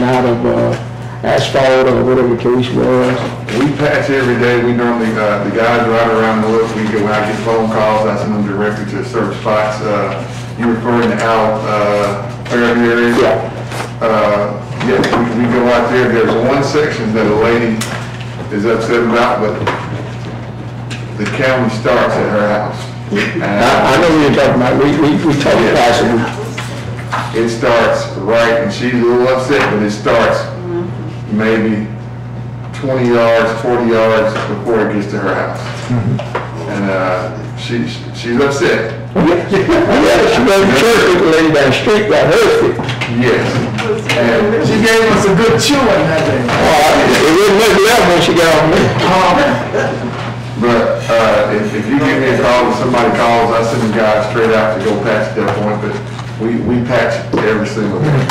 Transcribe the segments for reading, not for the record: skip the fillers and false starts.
ran out of asphalt or whatever the case was? We patch every day. We normally, the guys right around the look, when I get phone calls, I send them directly to certain spots. You referring to Al, Fairview area? Yeah. Yeah, we go out there. There's one section that a lady is upset about, but the county starts at her house. I know what you're talking about. We talked about it. It starts right, and she's a little upset, but it starts maybe 20 yards, 40 yards before it gets to her house. And she's upset. Yeah, she goes to church with the lady down the street got hurt. Yes. And She gave us a good chewing that day. It wouldn't look well when she got on me. But if you give me a call, if somebody calls, I send the guy straight out to go patch that point, but we patch every single day.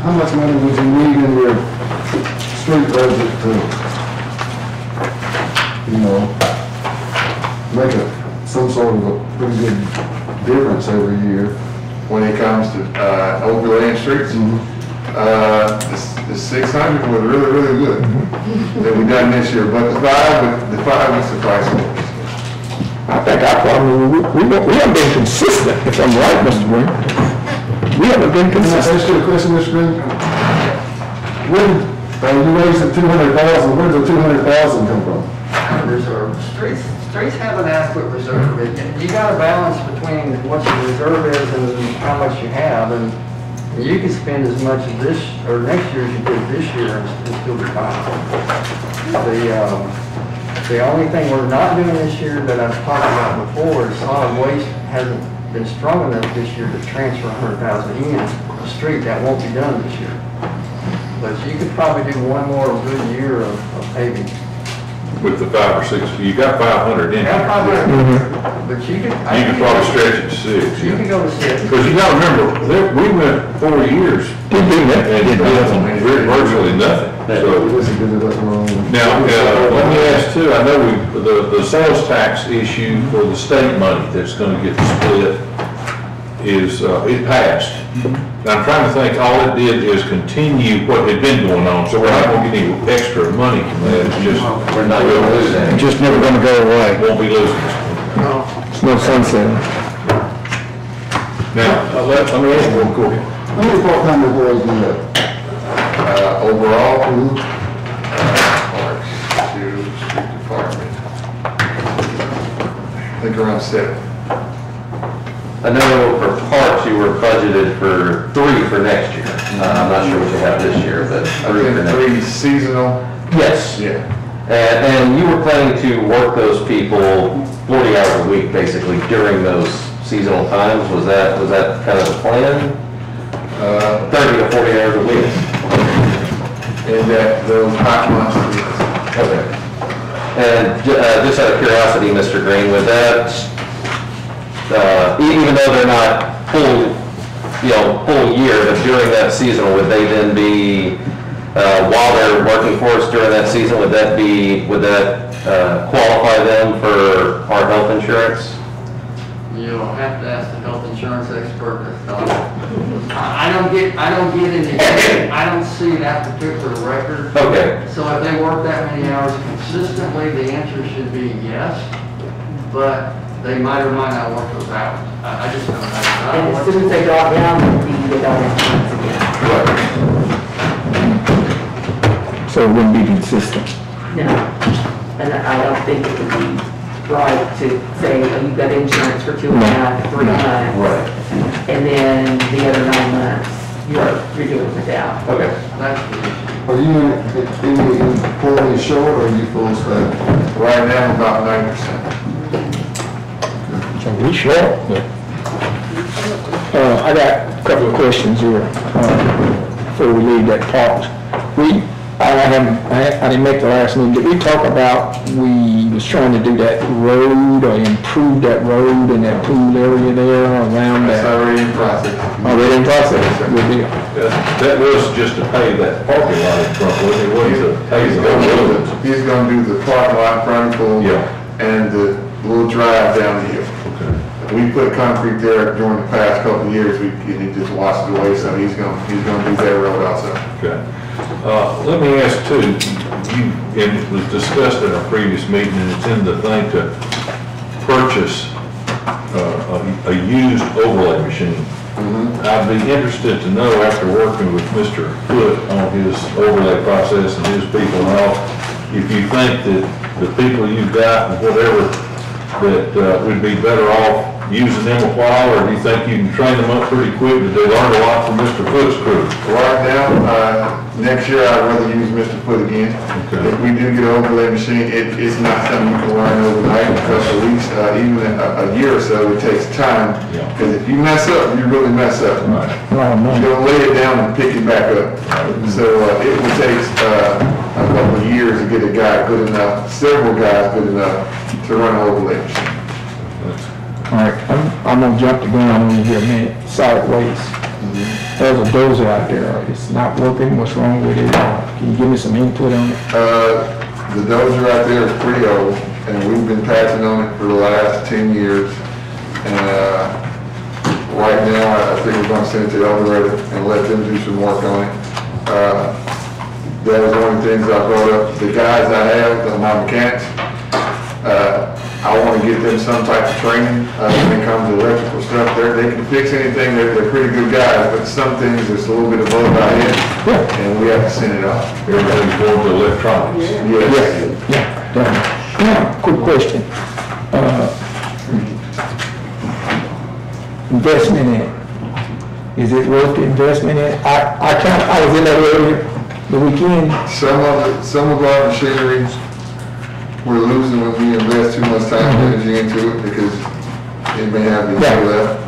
How much money would you need in your street budget to, make some sort of a pretty good difference every year? When it comes to overlaying streets, the 600 was really, really good that we done this year. But the five was surprising. I think our problem is we haven't been consistent, if I'm right, Mr. Green. We haven't been Can I ask consistent. you a question, Mr. Green? When you raised the 200,000, where did the 200,000 come from? Reserve. Streets have an adequate reserve. You got a balance between what your reserve is and how much you have, and you can spend as much of this or next year as you did this year and still be fine. The only thing we're not doing this year that I've talked about before is solid waste hasn't been strong enough this year to transfer 100,000 in the street. That won't be done this year. But you could probably do one more good year of paving. With the 5 or 6, you got 500 in Yeah, here. but you could. You could probably stretch it to 6. You could go to 6. Because you gotta remember, we went 4 years Didn't do that. and virtually nothing. So, now, let me ask too, I know the sales tax issue for the state money that's gonna get split is, it passed. I'm trying to think, all it did is continue what had been going on, so we're not gonna get any extra money from that, it's just. We're not going to lose any. Just never gonna go away. Won't be losing. It's no sunset. Now, let me ask you one question. How many part-time employees do you have? Overall, parks, to street department, I think around 7. I know for parks you were budgeted for 3 for next year. I'm not sure what you have this year, but 3 for next year. 3 seasonal. Yes. Yeah. And you were planning to work those people 40 hours a week, basically, during those seasonal times. Was that kind of the plan? 30 to 40 hours a week. And that those hot months. Okay. And just out of curiosity, Mr. Green, would that, even though they're not full year, but during that season, would they then be, while they're working for us during that season, would that qualify them for our health insurance? You'll have to ask the health insurance expert. I don't get in the, I don't see that particular record. Okay. So if they work that many hours consistently, the answer should be yes, but they might or might not work those hours. I just don't know. And as soon as they drop down, you can get all insurance again. So it wouldn't be consistent. No, and I don't think it would be right to say, oh, you've got insurance for 2.5, 3 months. Right. And then the other 9 months, you're doing without. Okay. That's the issue. Are you any employees short or are you full staff? Right now, about 90%. So we short. I got a couple of questions here before we leave that parks. I didn't make the last meeting. Did we talk about we was trying to do that road or improve that road in that pool area there around That's that? already in process. Already in process. Good deal. That was just to pay that parking lot in front, wasn't it? Wasn't to pay the whole road. He's gonna do the parking lot in front of the pool. Yeah. And the little drive down the hill. Okay. we put concrete there during the past couple of years, and it just washed it away, so he's gonna do that road also. Okay. Let me ask too, and it was discussed at our previous meeting, and it's in the thing to purchase a used overlay machine. I'd be interested to know, after working with Mr. Foote on his overlay process and his people and all, if you think that the people you've got and whatever, that we'd be better off using them a while, or do you think you can train them up pretty quick? Did they learn a lot from Mr. Foote's crew? Right now, next year, I'd rather use Mr. Foote again. Okay. If we do get an overlay machine, it's not something you can learn overnight, in a couple of weeks, even a year or so, it takes time. Yeah. Because if you mess up, you really mess up. Right. Oh, no. You're gonna lay it down and pick it back up. So it would take a couple of years to get a guy good enough, several guys good enough to run an overlay machine. All right, I'm gonna jump the gun on you here a minute. Solid waste. There's a dozer out there. It's not working. What's wrong with it? Can you give me some input on it? The dozer out there is pretty old, and we've been patching on it for the last 10 years. And right now, I think we're gonna send it to the operator and let them do some work on it. That was one of the things I brought up. The guys I have, my mechanics, I want to get them some type of training when it comes to electrical stuff. They can fix anything. They're pretty good guys, but some things it's a little bit above our head, and we have to send it off. Everything's going to electronics. Yes. Yeah, definitely. Now, quick question. Investment in it. Is it worth the investment in it? I was in that area the weekend. Some of our machinery we're losing when we invest too much time and energy into it, because it may have a year left,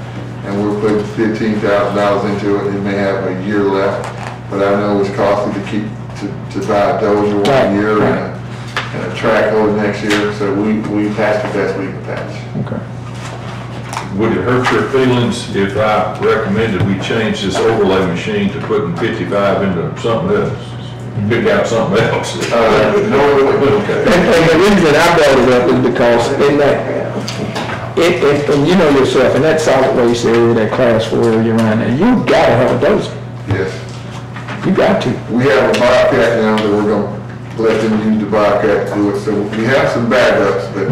and we're putting $15,000 into it, it may have a year left, but I know it's costly to buy a dozer one year and a track loader next year, so we patch the best we can patch. Okay. Would it hurt your feelings if I recommended we change this overlay machine to putting 55 into something else? Pick out something else? No, Okay. And the reason I brought it up is because in that, and you know yourself, in that solid waste area, that class 4 area around there, you gotta have a dozer. yes. You got to. We have a Bobcat now that we're gonna let them use the Bobcat to do it, so we have some backups, but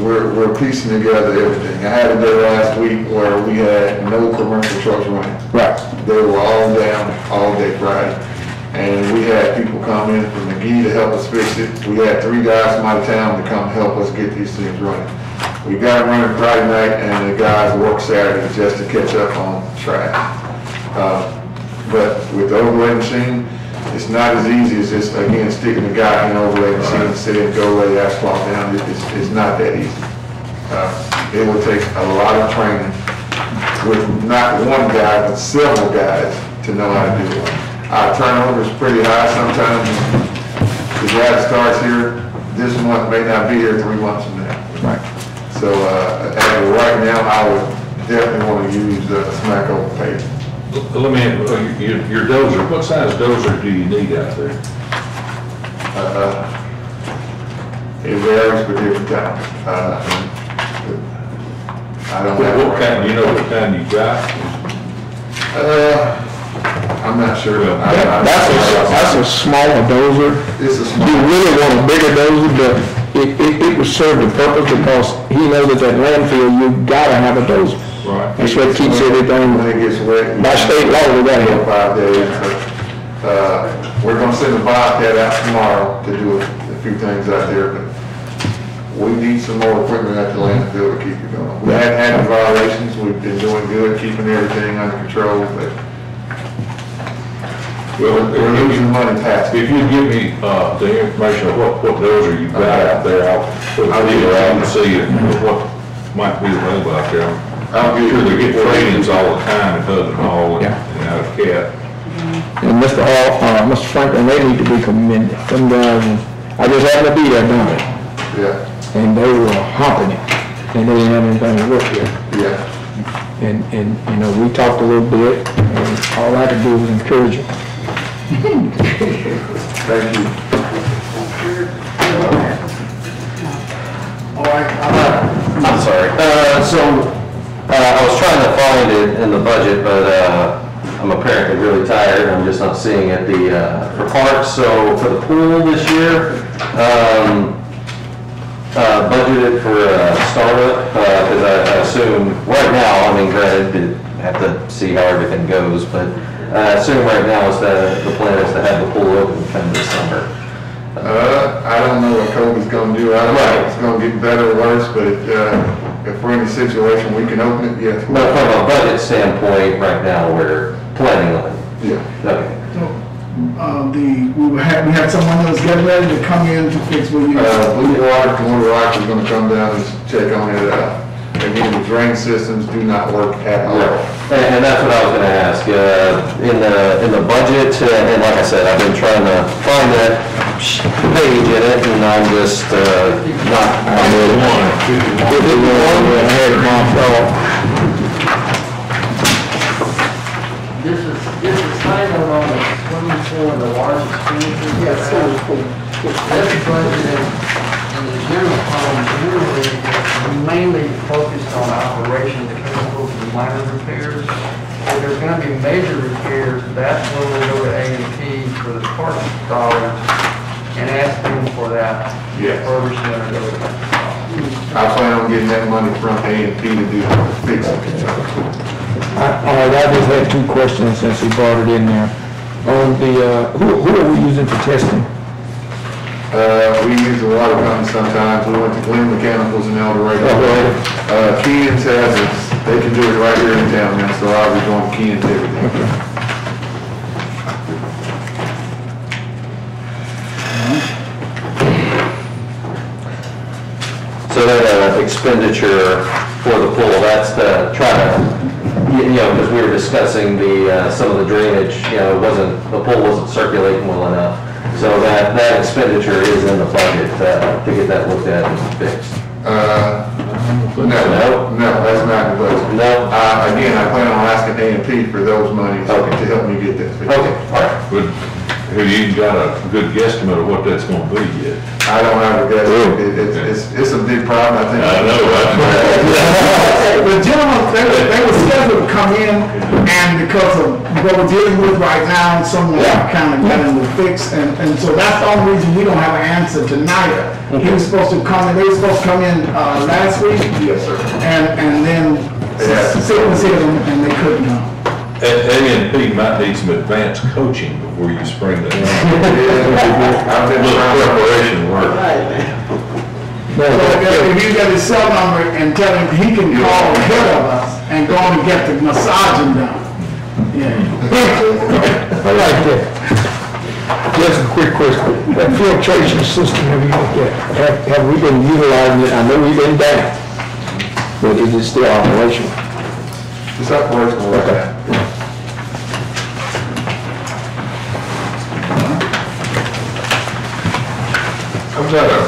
we're piecing together everything. I had it there last week where we had no commercial trucks running. Right. They were all down all day Friday. And we had people come in from McGee to help us fix it. We had 3 guys from out of town to come help us get these things running. We got it running Friday night, and the guys worked Saturday just to catch up on track. But with the overlay machine, it's not as easy as just, again, sticking the guy in an overlay machine and saying, go lay asphalt down. It's not that easy. It will take a lot of training with not one guy, but several guys to know how to do it. Our turnover is pretty high sometimes. The guy that starts here this month may not be here 3 months from now. Right. So as of right now, I would definitely want to use smack over pavement. Let me, your dozer, what size dozer do you need out there? It varies for different times. I don't have. What kind, you know what kind you got? I'm not sure. That's a smaller dozer. It's a small. You really want a bigger dozer, but it would serve the purpose because he knows that landfill, you gotta have a dozer. Right. That's what keeps everything, When it gets wet. by state law, we gotta have. 5 days. We're gonna send a Bobcat out tomorrow to do a few things out there, but we need some more equipment at the landfill to keep it going. We haven't had any violations, we've been doing good, keeping everything under control, but Well, we're losing money past it. if you give me, the information of what dozer you got out there, I'll put a dealer out and see what might be available out there. I'm sure they get trainings all the time at Hudson Hall and out of Cat. And Mr. Hall, Mr. Franklin, they need to be commended. Them guys, I just happened to be there doing it, Yeah, and they were hopping it, and they didn't have anything to work with. yeah. And, you know, we talked a little bit, and all I could do was encourage them. Thank you. All right, I'm sorry. I was trying to find it in the budget, but I'm apparently really tired. I'm just not seeing it. For parks, so for the pool this year, budgeted for a startup, because I assume right now, I mean, granted, have to see how everything goes, but I assume right now is the plan is to have the pool open kind of this summer. I don't know what COVID's gonna do. I don't know if it's gonna get better or worse, but if we're in a situation we can open it, yes. But from a budget standpoint, right now, we're planning on it. Yeah. Okay. We had someone that was getting ready to come in to fix what you. Blue Water, Florida Rock is gonna come down and check on it. Again, the drain systems do not work at all. And that's what I was gonna ask, in the budget, and like I said, I've been trying to find that page in it, and I'm just, not. This is side note on the swimming pool and the large expenditures. Yeah, swimming pool. That's budgeted in the general fund, generally, we mainly focused on operations, chemicals, and minor repairs. If there's gonna be major repairs, that's where we'll go to A&P for the park dollars and ask them for that. Yes. Refurbishment or those types of costs. I plan on getting that money from A&P to do fix it. All right, I just had two questions since you brought it in there. On the, who are we using for testing? We use a water company sometimes. We went to Glen Mechanicals in El Dorado. Keenan's has it. They can do it right here in town now, so I'll be going to Keenan's everything. So that expenditure for the pool, that's to try to, because we were discussing some of the drainage, the pool wasn't circulating well enough. So that expenditure is in the budget to get that looked at and fixed. No, that's not in the budget. No? Again, I plan on asking A&P for those monies to help me get that fixed. Okay, all right. But have you got a good guesstimate of what that's gonna be yet? I don't have a guess. It's a big problem, I think. I know, The gentlemen, they were scheduled to come in, and because of what we're dealing with right now, someone kind of got in the fix, and so that's the only reason we don't have an answer tonight. He was supposed to come in, they were supposed to come in, last week, Yes, sir. and then sickness hit them, and they couldn't come. A&P might need some advanced coaching before you spring that. I've been Little around. preparation work. So if you get his cell number and tell him he can call ahead of us and go and get the massaging done. Yeah. I like that. Just a quick question. That filtration system, have you looked at? Have we been utilizing it? I know we've been down, but is it still operational? It's operational right now. I've got a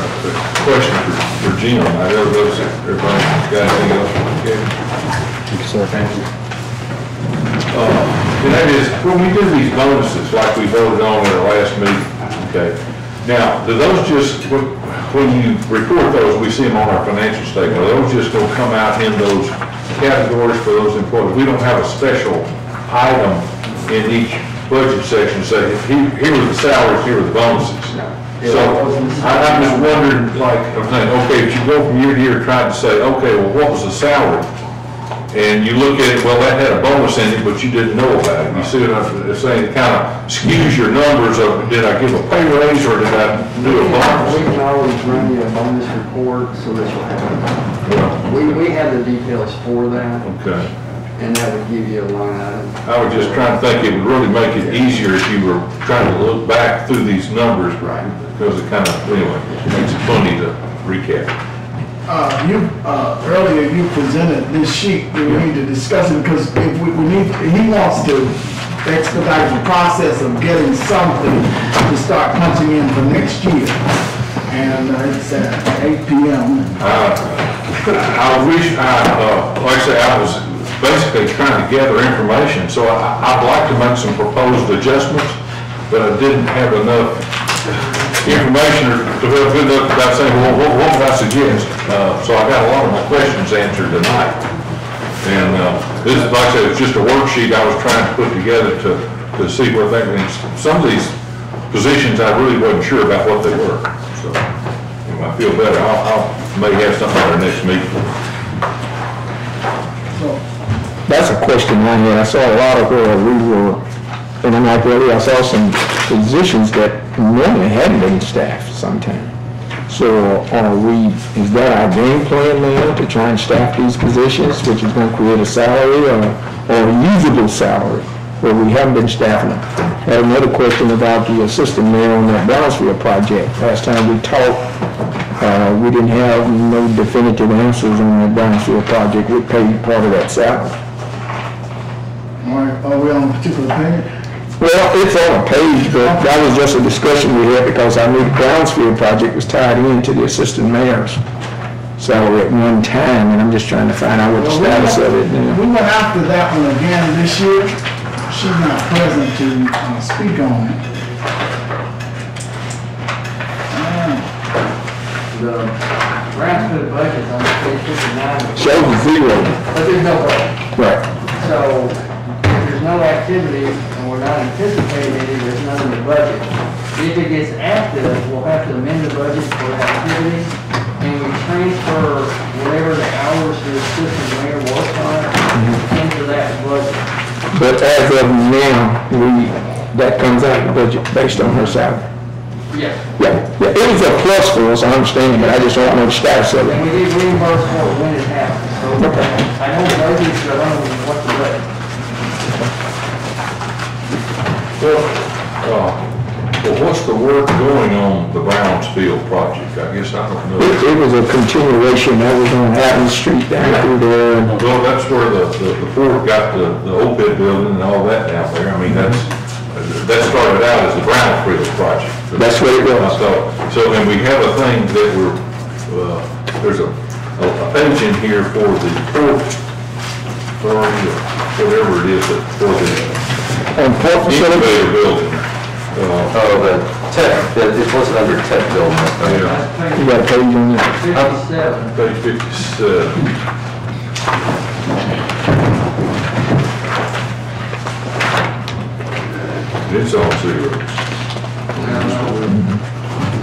question for Jim. I know those, everybody got anything else? Okay. And that is, when we do these bonuses, like we voted on in our last meeting, okay? Now, do those just, when you report those, we see them on our financial statement, are those just gonna come out in those categories for those employees? We don't have a special item in each budget section, say, here are the salaries, here are the bonuses. So, I'm just wondering, like, I'm saying, okay, if you go from year to year trying to say, okay, well, what was the salary? And you look at it, well, that had a bonus in it, but you didn't know about it. You see what I'm saying? It kind of skews your numbers of, did I give a pay raise or did I do a bonus? We can always run you a bonus report so that you'll have it. We have the details for that, Okay. and that would give you a line item. I was just trying to think it would really make it easier if you were trying to look back through these numbers. Right. Because it kind of, anyway, makes it funny to recap. Earlier you presented this sheet, we need to discuss it, because if we need, he wants to expedite the process of getting something to start punching in for next year. And it's at 8 p.m. I wish, like I say, I was basically trying to gather information, so I'd like to make some proposed adjustments, but I didn't have enough information or develop good enough about saying, well, what would I suggest? So I got a lot of my questions answered tonight. And this is, like I said, it's just a worksheet I was trying to put together to see what they mean. Some of these positions, I really wasn't sure about what they were. So anyway, I feel better. I'll may have something at our next meeting. That's a question I had. I saw a lot of where we were, and I'm like, really, I saw some positions that normally hadn't been staffed sometime. So is that our game plan now to try and staff these positions, which is going to create a salary or a usable salary where we haven't been staffing them? I had another question about the assistant mayor on that Brownsville project. Last time we talked, we didn't have no definitive answers on that Brownsville project. We paid part of that salary. All right, are we on a particular page? Well, it's on a page, but that was just a discussion we had because I knew the Brownsville project was tied into the assistant mayor's salary at one time, and I'm just trying to find out what the status of it now. We went after that one again this year. She's not present to speak on it. The Brownsville budget on page 59. Shows zero. But there's no budget. Right. So if there's no activity and we're not anticipating any, there's none in the budget. If it gets active, we'll have to amend the budget for activity and we transfer whatever the hours the assistant mayor works on into that budget. But as of now, that comes out of the budget based on her salary. Yes. Yeah, it was a plus for us, I understand, but I just don't know the status of it. And we did reimburse for it when it happened. So I know the budget, but I don't know what the budget. Well, what's the work going on the Brownsfield project? I guess I don't know. It was a continuation, that was on Hatton Street down through there. Well, that's where the port got the OPED building and all that down there. I mean, that started out as the Brownfield project. That's what it was. So, and we have a thing that there's a page in here for the port authority or whatever it is for the incubator building. The tech, it wasn't under tech building. You got a page on there? 57. Page 57. It's all zeros.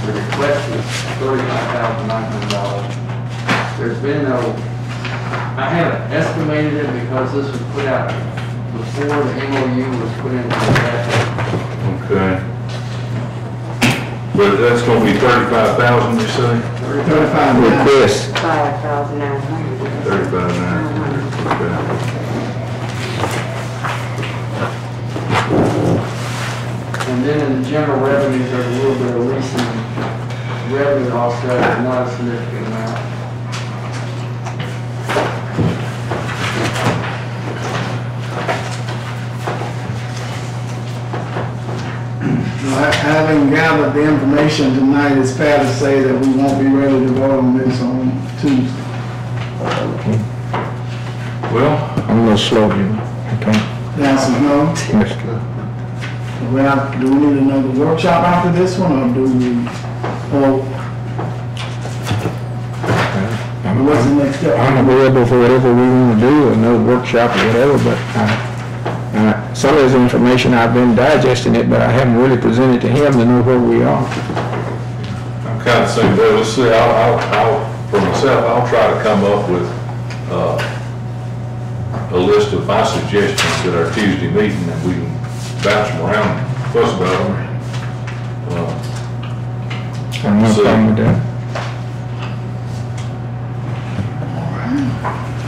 The request is $35,900. There's been no, I haven't estimated it because this was put out before the MOU was put into effect. Okay. But that's gonna be 35,000, you say? 35 Request. 5,900. 35,900, okay. And then in the general revenues, there's a little bit of leasing revenue offset, but not a significant amount. Having gathered the information tonight, it's fair to say that we won't be ready to vote on this on Tuesday. Well, I'm gonna slow you, okay? The answer is no. Yes, good. Do we need another workshop after this one, or do we, what's the next step? I'm available for whatever we want to do, another workshop or whatever, but some of this information, I've been digesting it, but I haven't really presented to him to know where we are. I'm kind of saying, well, let's see, for myself, I'll try to come up with a list of my suggestions at our Tuesday meeting, and we can bounce them around, fuss about them. I'm not problem with that.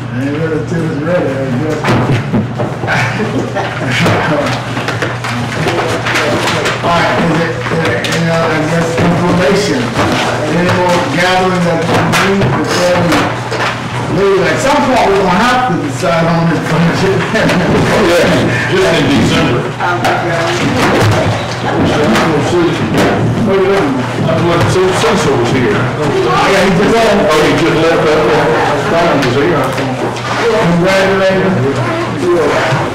I ain't ready till it's ready, I guess. All right, I guess information, any more gathering that we need before we leave? At some point, we're gonna have to decide on this budget. Just in December. Cecil was here. Yeah, he just left. Oh, he just left, Tom was here. Congratulations.